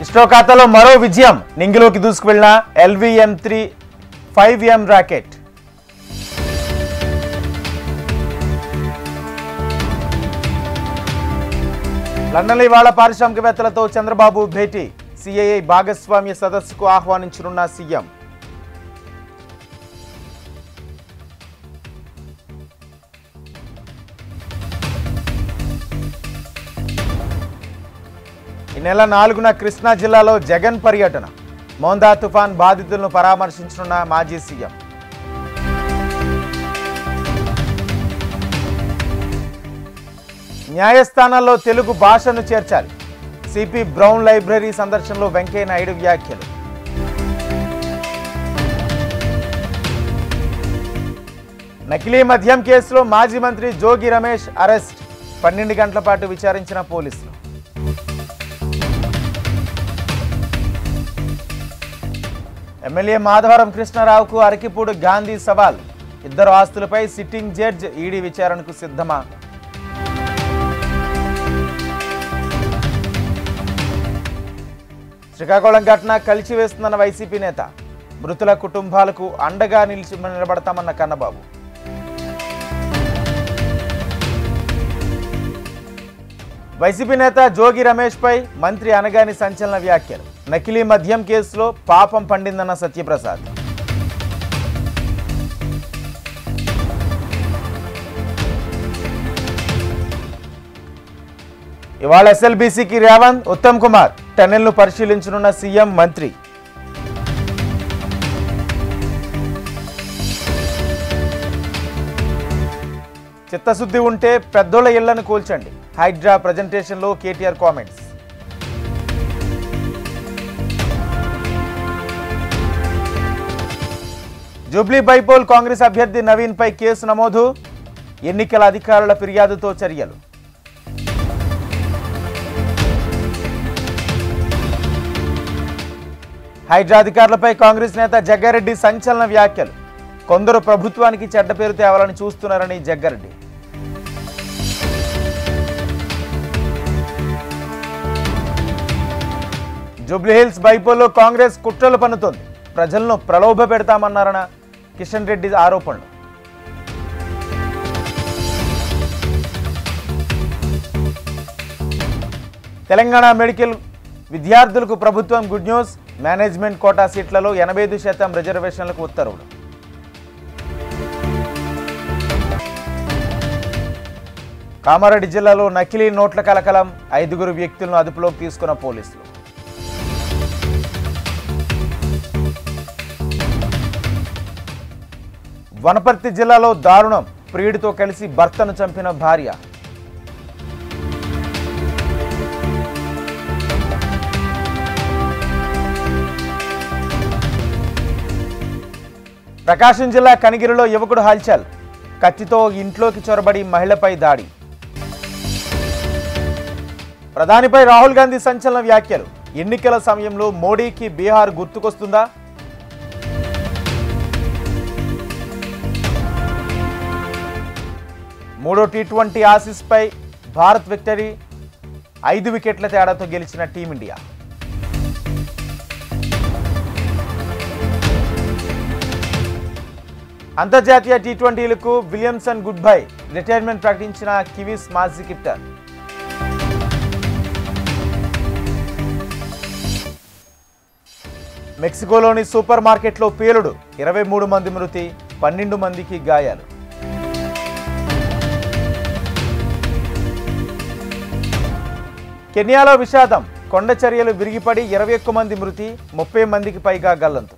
ఇస్రో ఖాతాలో మరో విజయం, నింగిలోకి దూసుకువెళ్లిన LVM-3 5M రాకెట్. లండన్లో ఇవాళ పారిశ్రామికవేత్తలతో చంద్రబాబు భేటీ, CII భాగస్వామ్య సదస్సుకు ఆహ్వానించనున్న సీఎం. ఈ నెల 4న కృష్ణా జిల్లాలో జగన్ పర్యటన, మోందా తుఫాన్ బాధితులను పరామర్శించనున్న మాజీ సీఎం. న్యాయస్థానాల్లో తెలుగు భాషను చేర్చాలి, సిపి బ్రౌన్ లైబ్రరీ సందర్శనలో వెంకయ్య నాయుడు వ్యాఖ్యలు. నకిలీ మద్యం కేసులో మాజీ మంత్రి జోగి రమేష్ అరెస్ట్, 12 గంటల పాటు విచారించిన పోలీసులు. ఎమ్మెల్యే మాధవరం కృష్ణారావుకు అరకిపూడి గాంధీ సవాల్, ఇద్దరు ఆస్తులపై సిట్టింగ్ జడ్జ్ ఈడీ విచారణకు సిద్ధమా? శ్రీకాకుళం ఘటన కలిచివేస్తుందన్న వైసీపీ నేత, మృతుల కుటుంబాలకు అండగా నిలబడతామన్న కన్నబాబు. వైసీపీ నేత జోగి రమేష్ పై మంత్రి అనగాని సంచలన వ్యాఖ్యలు, నకిలీ మద్యం కేసులో పాపం పండిందన్న సత్యప్రసాద్. ఇవాళ SLBCకి రేవంత్, ఉత్తమ్ కుమార్, టన్నెల్ను పరిశీలించనున్న సీఎం మంత్రి. చిత్తశుద్ధి ఉంటే పెద్దోళ్ల ఇళ్లను కూల్చండి, హైడ్రా ప్రజెంటేషన్లో KTR comments. Jubilee bypoll Congress అభ్యర్థి నవీన్ పై కేసు నమోదు, ఎన్నికల అధికారుల ఫిర్యాదుతో చర్యలు. హైడ్రా అధికారులపై కాంగ్రెస్ నేత జగ్గారెడ్డి సంచలన వ్యాఖ్యలు, కొందరు ప్రభుత్వానికి చెడ్డ పేరు తేవాలని చూస్తున్నారని జగ్గారెడ్డి. జూబ్లీహిల్స్ బైపోల్లో కాంగ్రెస్ కుట్రలు పన్నుతోంది, ప్రజలను ప్రలోభ పెడతామన్నారన్న కిషన్ రెడ్డి ఆరోపణలు. తెలంగాణ మెడికల్ విద్యార్థులకు ప్రభుత్వం గుడ్ న్యూస్, మేనేజ్మెంట్ కోటా సీట్లలో 85% రిజర్వేషన్లకు ఉత్తర్వులు. కామారెడ్డి జిల్లాలో నకిలీ నోట్ల కలకలం, 5 వ్యక్తులను అదుపులోకి తీసుకున్న పోలీసులు. వనపర్తి జిల్లాలో దారుణం, ప్రియుడితో కలిసి భర్తను చంపిన భార్య. ప్రకాశం జిల్లా కనిగిరిలో యువకుడు హల్చల్, కత్తితో ఇంట్లోకి చొరబడి మహిళపై దాడి. ప్రధానిపై రాహుల్ గాంధీ సంచలన వ్యాఖ్యలు, ఎన్నికల సమయంలో మోడీకి బీహార్ గుర్తుకొస్తుందా? మూడో T20 ఆసీస్ పై భారత్ విక్టరీ, 5 వికెట్ల తేడాతో గెలిచిన టీమిండియా. అంతర్జాతీయ T20లకు విలియమ్సన్ గుడ్ బై, రిటైర్మెంట్ ప్రకటించిన కివీస్ మాజీ కెప్టెన్. మెక్సికోలోని సూపర్ మార్కెట్లో పేలుడు, 23 మంది మృతి, 12 మందికి గాయాలు. కెన్యాలో విషాదం, కొండ చర్యలు విరిగిపడి 21 మంది మృతి, 30 మందికి పైగా గల్లంతు.